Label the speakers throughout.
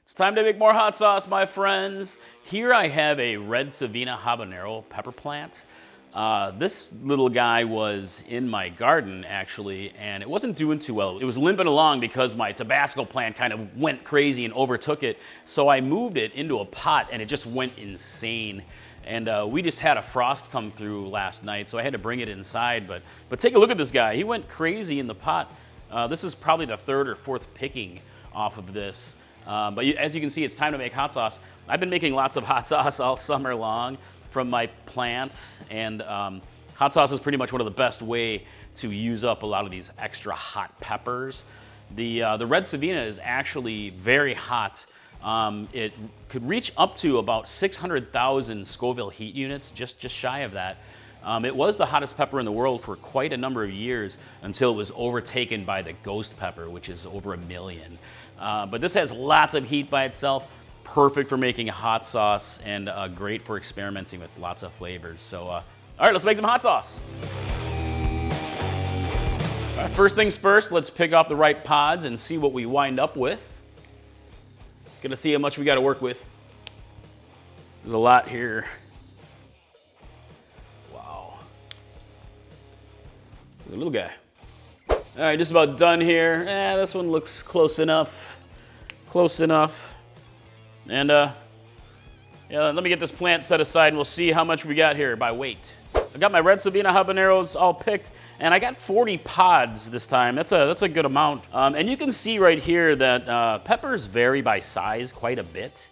Speaker 1: It's time to make more hot sauce, my friends. Here I have a red Savina habanero pepper plant. This little guy was in my garden, actually, and it wasn't doing too well. It was limping along because my Tabasco plant kind of went crazy and overtook it. So I moved it into a pot, and it just went insane. And we just had a frost come through last night, so I had to bring it inside. But take a look at this guy. He went crazy in the pot. This is probably the third or fourth picking off of this. But as you can see, it's time to make hot sauce. I've been making lots of hot sauce all summer long from my plants, and hot sauce is pretty much one of the best way to use up a lot of these extra hot peppers. The red Savina is actually very hot. It could reach up to about 600,000 Scoville heat units, just shy of that. It was the hottest pepper in the world for quite a number of years until it was overtaken by the ghost pepper, which is over 1 million. But this has lots of heat by itself, perfect for making a hot sauce, and great for experimenting with lots of flavors. So, all right, let's make some hot sauce. All right, first things first, let's pick off the right pods and see what we wind up with. Gonna see how much we gotta work with. There's a lot here. A little guy. All right, just about done here. This one looks close enough. Close enough. And yeah, let me get this plant set aside and we'll see how much we got here by weight. I got my red Savina habaneros all picked, and I got 40 pods this time. That's a good amount. And you can see right here that peppers vary by size quite a bit.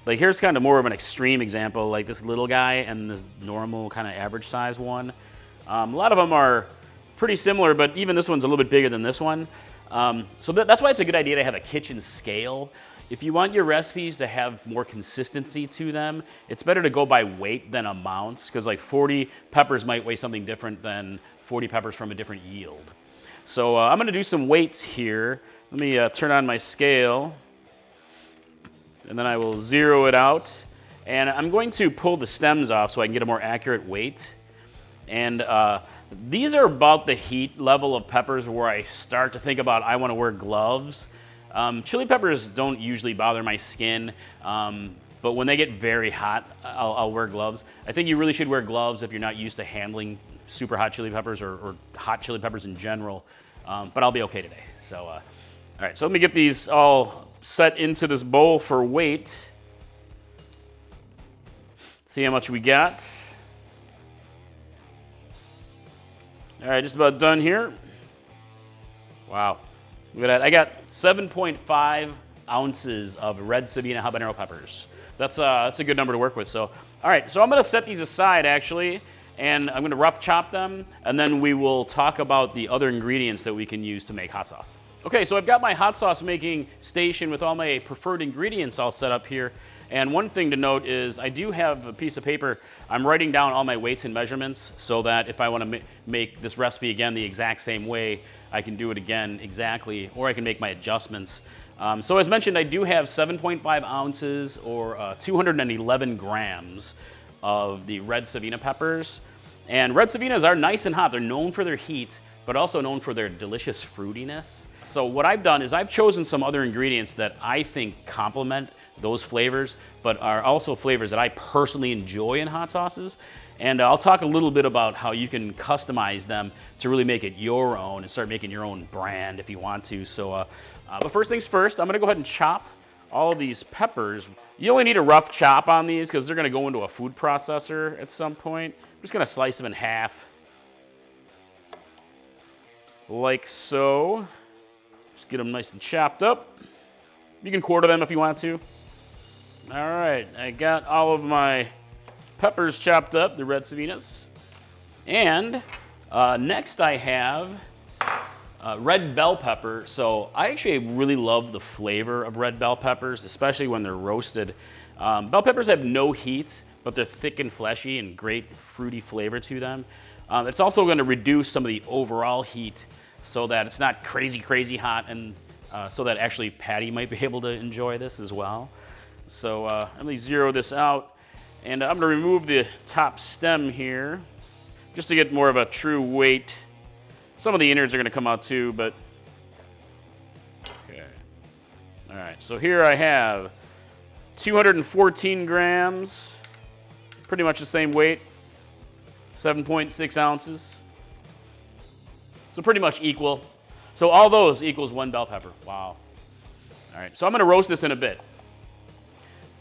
Speaker 1: Like here's kind of more of an extreme example, like this little guy and this normal kind of average size one. A lot of them are pretty similar, but even this one's a little bit bigger than this one. So that's why it's a good idea to have a kitchen scale. If you want your recipes to have more consistency to them, it's better to go by weight than amounts, because like 40 peppers might weigh something different than 40 peppers from a different yield. So I'm gonna do some weights here. Let me turn on my scale, and then I will zero it out. And I'm going to pull the stems off so I can get a more accurate weight. And these are about the heat level of peppers where I start to think about I want to wear gloves. Chili peppers don't usually bother my skin, but when they get very hot, I'll wear gloves. I think you really should wear gloves if you're not used to handling super hot chili peppers or hot chili peppers in general, but I'll be okay today. So, all right, so let me get these all set into this bowl for weight. See how much we got. All right, just about done here. Wow, look at that. I got 7.5 ounces of red Savina habanero peppers. That's a good number to work with. So, all right, so I'm gonna set these aside actually, and I'm gonna rough chop them, and then we will talk about the other ingredients that we can use to make hot sauce. Okay, so I've got my hot sauce making station with all my preferred ingredients all set up here. And one thing to note is I do have a piece of paper. I'm writing down all my weights and measurements so that if I want to make this recipe again the exact same way, I can do it again exactly, or I can make my adjustments. So as mentioned, I do have 7.5 ounces or 211 grams of the red Savina peppers. And red Savinas are nice and hot. They're known for their heat, but also known for their delicious fruitiness. So what I've done is I've chosen some other ingredients that I think complement those flavors, but are also flavors that I personally enjoy in hot sauces. And I'll talk a little bit about how you can customize them to really make it your own and start making your own brand if you want to. So, but first things first, I'm gonna go ahead and chop all of these peppers. You only need a rough chop on these because they're gonna go into a food processor at some point. I'm just gonna slice them in half, like so. Just get them nice and chopped up. You can quarter them if you want to. All right, I got all of my peppers chopped up, the red Savinas. And next I have red bell pepper. So I actually really love the flavor of red bell peppers, especially when they're roasted. Bell peppers have no heat, but they're thick and fleshy and great fruity flavor to them. It's also gonna reduce some of the overall heat so that it's not crazy hot, and so that actually Patty might be able to enjoy this as well. So let me zero this out, and I'm gonna remove the top stem here just to get more of a true weight. Some of the innards are gonna come out too, but okay. All right, so here I have 214 grams, pretty much the same weight, 7.6 ounces. So pretty much equal. So all those equals 1 bell pepper. Wow. All right, so I'm gonna roast this in a bit.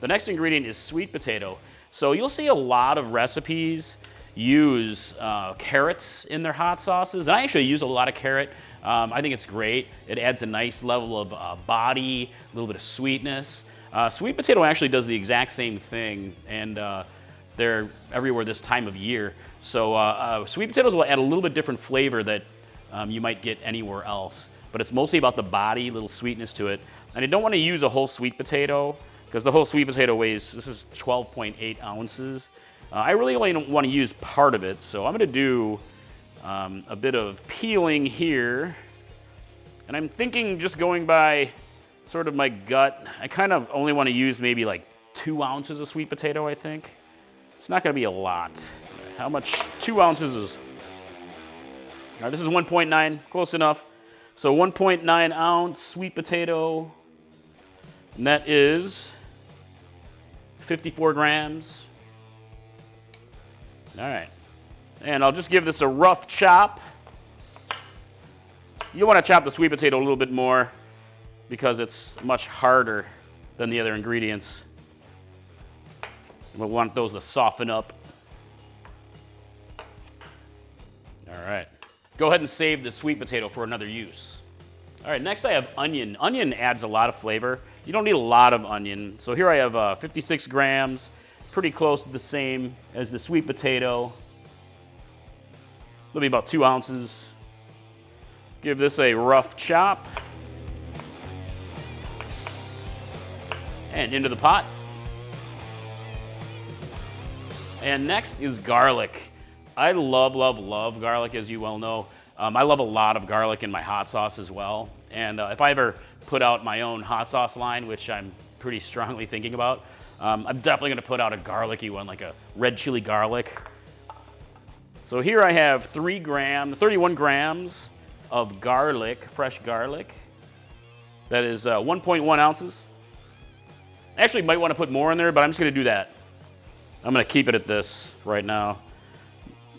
Speaker 1: The next ingredient is sweet potato. So you'll see a lot of recipes use carrots in their hot sauces. And I actually use a lot of carrot. I think it's great. It adds a nice level of body, a little bit of sweetness. Sweet potato actually does the exact same thing, and they're everywhere this time of year. So sweet potatoes will add a little bit different flavor that you might get anywhere else. But it's mostly about the body, little sweetness to it. And I don't want to use a whole sweet potato because the whole sweet potato weighs, this is 12.8 ounces. I really only want to use part of it, so I'm going to do a bit of peeling here. And I'm thinking, just going by sort of my gut, I kind of only want to use maybe like 2 ounces of sweet potato, I think. It's not going to be a lot. How much? 2 ounces is... All right, this is 1.9, close enough. So 1.9 ounce sweet potato, and that is 54 grams. All right, and I'll just give this a rough chop. You want to chop the sweet potato a little bit more because it's much harder than the other ingredients. We'll want those to soften up. All right. Go ahead and save the sweet potato for another use. All right, next I have onion. Onion adds a lot of flavor. You don't need a lot of onion. So here I have 56 grams, pretty close to the same as the sweet potato. It'll be about 2 ounces. Give this a rough chop. And into the pot. And next is garlic. I love, love, love garlic, as you well know. I love a lot of garlic in my hot sauce as well. And if I ever put out my own hot sauce line, which I'm pretty strongly thinking about, I'm definitely gonna put out a garlicky one, like a red chili garlic. So here I have 31 grams of garlic, fresh garlic. That is 1.1 ounces. Actually, might want to put more in there, but I'm just gonna do that. I'm gonna keep it at this right now.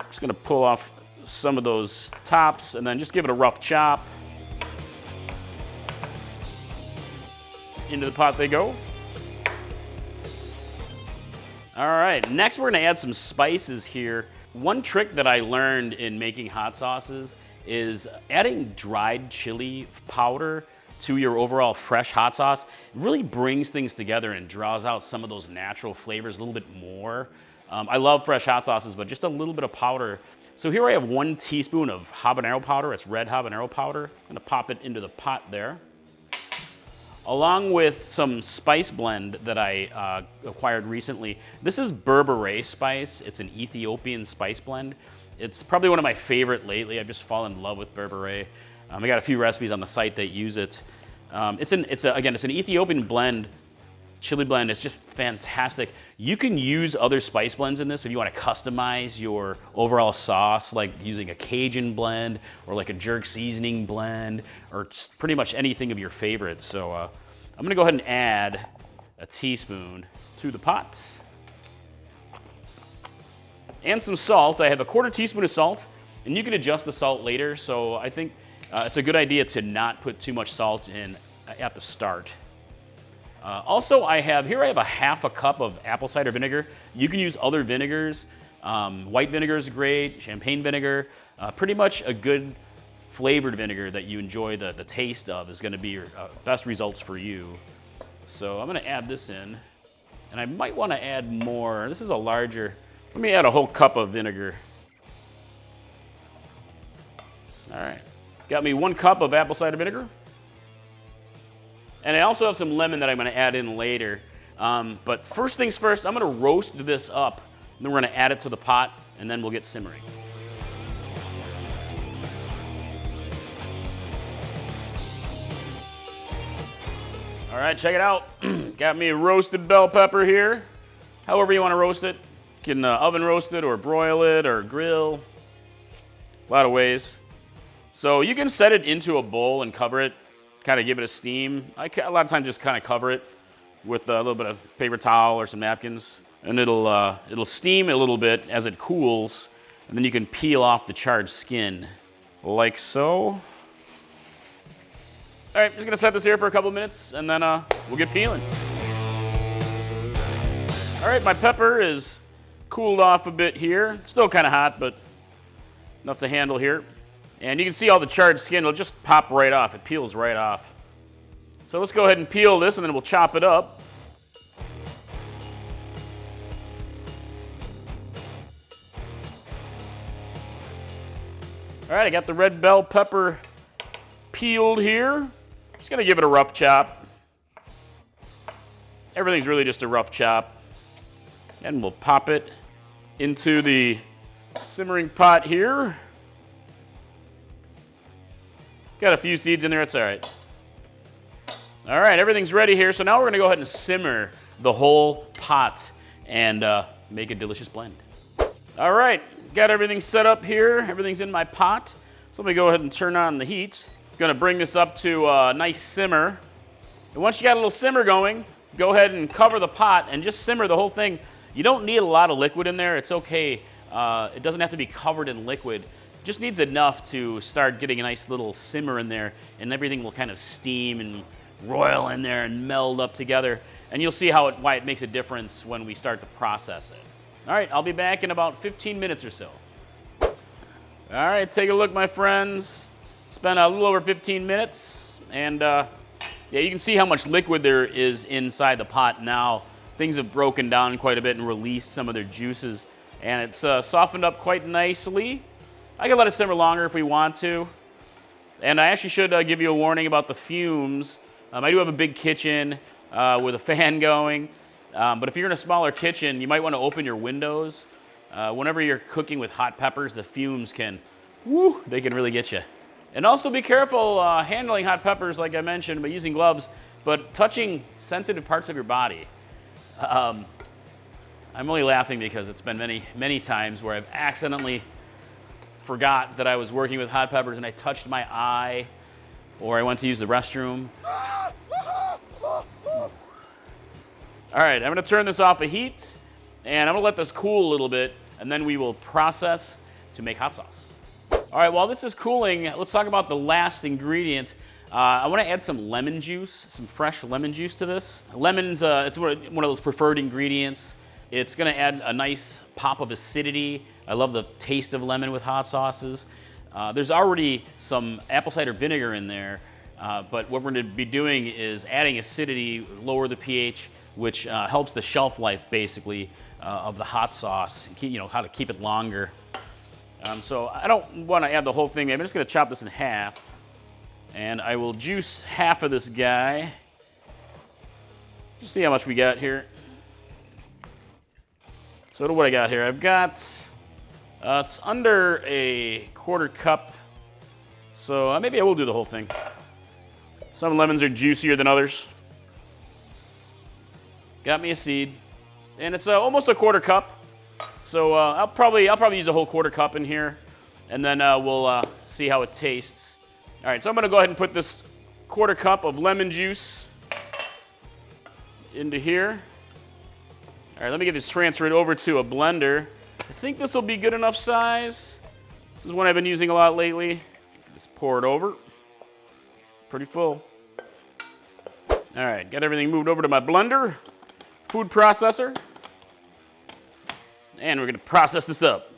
Speaker 1: Just gonna pull off some of those tops and then just give it a rough chop. Into the pot they go. All right, next we're gonna add some spices here. One trick that I learned in making hot sauces is adding dried chili powder to your overall fresh hot sauce. It really brings things together and draws out some of those natural flavors a little bit more. I love fresh hot sauces, but just a little bit of powder. So here I have 1 teaspoon of habanero powder. It's red habanero powder. I'm gonna pop it into the pot there. Along with some spice blend that I acquired recently. This is berbere spice. It's an Ethiopian spice blend. It's probably one of my favorite lately. I've just fallen in love with berbere. I got a few recipes on the site that use it. It's an Ethiopian blend, chili blend. It's just fantastic. You can use other spice blends in this if you want to customize your overall sauce, like using a Cajun blend or like a jerk seasoning blend or pretty much anything of your favorite. So I'm gonna go ahead and add a teaspoon to the pot. And some salt. I have a 1/4 teaspoon of salt, and you can adjust the salt later. So I think it's a good idea to not put too much salt in at the start. Also, I have a 1/2 cup of apple cider vinegar. You can use other vinegars. White vinegar is great, champagne vinegar. Pretty much a good flavored vinegar that you enjoy the taste of is gonna be your best results for you. So I'm gonna add this in, and I might wanna add more. This is a larger, let me add a whole cup of vinegar. All right, got me 1 cup of apple cider vinegar. And I also have some lemon that I'm gonna add in later. But first things first, I'm gonna roast this up, and then we're gonna add it to the pot, and then we'll get simmering. All right, check it out. Got me a roasted bell pepper here. However you wanna roast it. You can oven roast it or broil it or grill. A lot of ways. So you can set it into a bowl and cover it, kind of give it a steam. A lot of times just kind of cover it. with a little bit of paper towel or some napkins. And it'll steam a little bit as it cools, and then you can peel off the charred skin, like so. All right, just gonna set this here for a couple minutes, and then we'll get peeling. All right, my pepper is cooled off a bit here. Still kind of hot, but enough to handle here. And you can see all the charred skin, it'll just pop right off. It peels right off. So let's go ahead and peel this, and then we'll chop it up. All right, I got the red bell pepper peeled here. Just gonna give it a rough chop. Everything's really just a rough chop. And we'll pop it into the simmering pot here. Got a few seeds in there, it's all right. All right, everything's ready here. So now we're gonna go ahead and simmer the whole pot and make a delicious blend. All right, got everything set up here. Everything's in my pot. So let me go ahead and turn on the heat. Gonna bring this up to a nice simmer. And once you got a little simmer going, go ahead and cover the pot and just simmer the whole thing. You don't need a lot of liquid in there. It's okay. It doesn't have to be covered in liquid. It just needs enough to start getting a nice little simmer in there, and everything will kind of steam and roil in there and meld up together. And you'll see why it makes a difference when we start to process it. All right, I'll be back in about 15 minutes or so. All right, take a look, my friends. It's been a little over 15 minutes, and yeah, you can see how much liquid there is inside the pot now. Things have broken down quite a bit and released some of their juices, and it's softened up quite nicely. I can let it simmer longer if we want to. And I actually should give you a warning about the fumes. I do have a big kitchen with a fan going. But if you're in a smaller kitchen, you might want to open your windows. Whenever you're cooking with hot peppers, the fumes they can really get you. And also be careful handling hot peppers, like I mentioned, by using gloves, but touching sensitive parts of your body. I'm only laughing because it's been many, many times where I've accidentally forgot that I was working with hot peppers and I touched my eye, or I went to use the restroom. All right, I'm gonna turn this off the heat, and I'm gonna let this cool a little bit, and then we will process to make hot sauce. All right, while this is cooling, let's talk about the last ingredient. I wanna add some lemon juice, some fresh lemon juice to this. Lemons, it's one of those preferred ingredients. It's gonna add a nice pop of acidity. I love the taste of lemon with hot sauces. There's already some apple cider vinegar in there, but what we're gonna be doing is adding acidity, lower the pH, which helps the shelf life, basically, of the hot sauce, how to keep it longer. So I don't want to add the whole thing. I'm just going to chop this in half, and I will juice half of this guy. Just see how much we got here. So what I got here, I've got, it's under a quarter cup, so maybe I will do the whole thing. Some lemons are juicier than others. Got me a seed, and it's almost a quarter cup. So I'll probably use a whole quarter cup in here, and then we'll see how it tastes. All right, so I'm gonna go ahead and put this quarter cup of lemon juice into here. All right, let me get this transferred over to a blender. I think this will be good enough size. This is one I've been using a lot lately. Just pour it over. Pretty full. All right, got everything moved over to my blender. Food processor, and we're gonna process this up.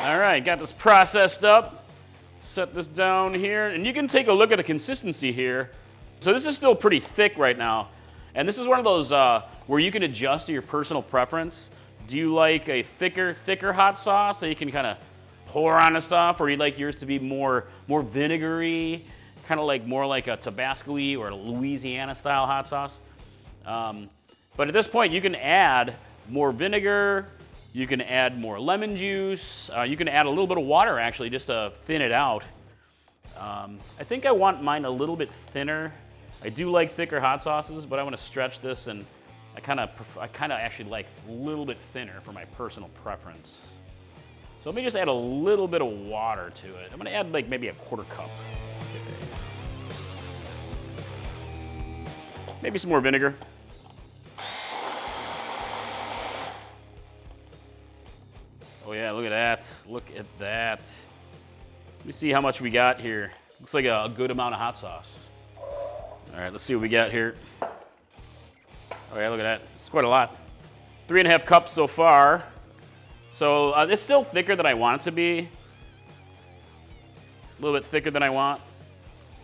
Speaker 1: All right, got this processed up. Set this down here, and you can take a look at the consistency here. So this is still pretty thick right now, and this is one of those where you can adjust to your personal preference. Do you like a thicker hot sauce that you can kind of pour on the stuff, or do you like yours to be more vinegary? Kind of more like a Tabasco-y or a Louisiana-style hot sauce. But at this point, you can add more vinegar, you can add more lemon juice, you can add a little bit of water, actually, just to thin it out. I think I want mine a little bit thinner. I do like thicker hot sauces, but I want to stretch this, and I kind of actually like a little bit thinner for my personal preference. So let me just add a little bit of water to it. I'm going to add maybe a quarter cup. Maybe some more vinegar. Oh yeah, look at that. Look at that. Let me see how much we got here. Looks like a good amount of hot sauce. All right, let's see what we got here. Oh yeah, look at that. It's quite a lot. 3.5 cups so far. So it's still thicker than I want it to be. A little bit thicker than I want.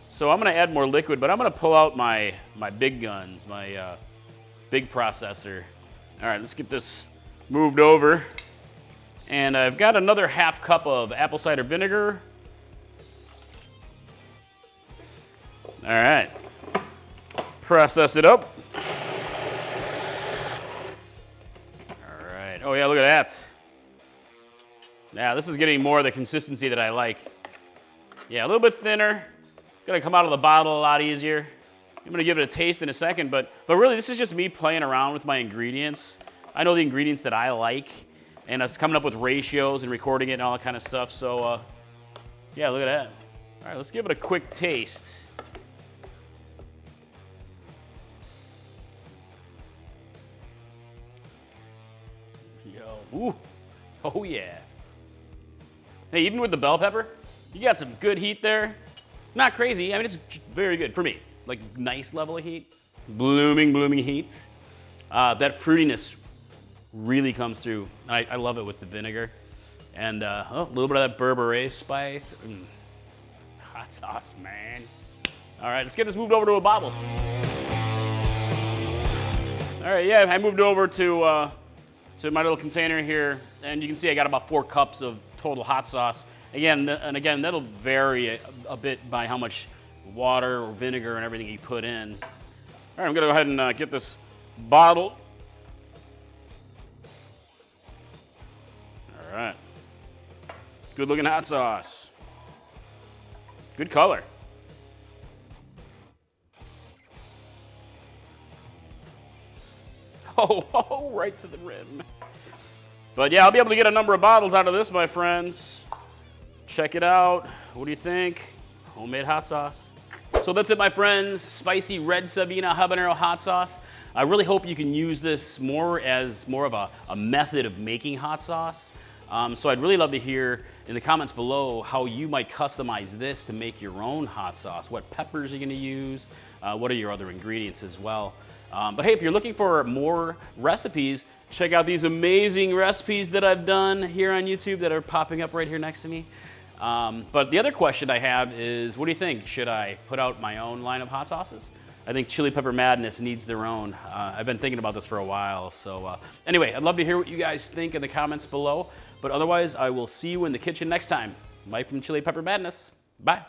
Speaker 1: So I'm gonna add more liquid, but I'm gonna pull out my big guns, my big processor. All right, let's get this moved over. And I've got another 1/2 cup of apple cider vinegar. All right, process it up. All right, oh yeah, look at that. Now this is getting more of the consistency that I like. Yeah, a little bit thinner. Gonna come out of the bottle a lot easier. I'm gonna give it a taste in a second, but really this is just me playing around with my ingredients. I know the ingredients that I like, and it's coming up with ratios and recording it and all that kind of stuff. So yeah, look at that. All right, let's give it a quick taste. Yo, ooh, oh yeah. Hey, even with the bell pepper, you got some good heat there. Not crazy, I mean, it's very good for me. Like nice level of heat, blooming heat. That fruitiness really comes through. I love it with the vinegar. And a little bit of that berbere spice. Hot sauce, man. All right, let's get this moved over to a bottle. All right, yeah, I moved over to my little container here, and you can see I got about 4 cups of total hot sauce. Again, that'll vary a bit by how much water or vinegar and everything you put in. All right, I'm gonna go ahead and get this bottle. All right, good looking hot sauce. Good color. Oh, right to the rim. But yeah, I'll be able to get a number of bottles out of this, my friends. Check it out. What do you think? Homemade hot sauce. So that's it, my friends. Spicy red Savina habanero hot sauce. I really hope you can use this more as more of a method of making hot sauce. So I'd really love to hear in the comments below how you might customize this to make your own hot sauce. What peppers are you gonna use? What are your other ingredients as well? But hey, if you're looking for more recipes, check out these amazing recipes that I've done here on YouTube that are popping up right here next to me. But the other question I have is, what do you think? Should I put out my own line of hot sauces? I think Chili Pepper Madness needs their own. I've been thinking about this for a while. So anyway, I'd love to hear what you guys think in the comments below. But otherwise, I will see you in the kitchen next time. Mike from Chili Pepper Madness. Bye.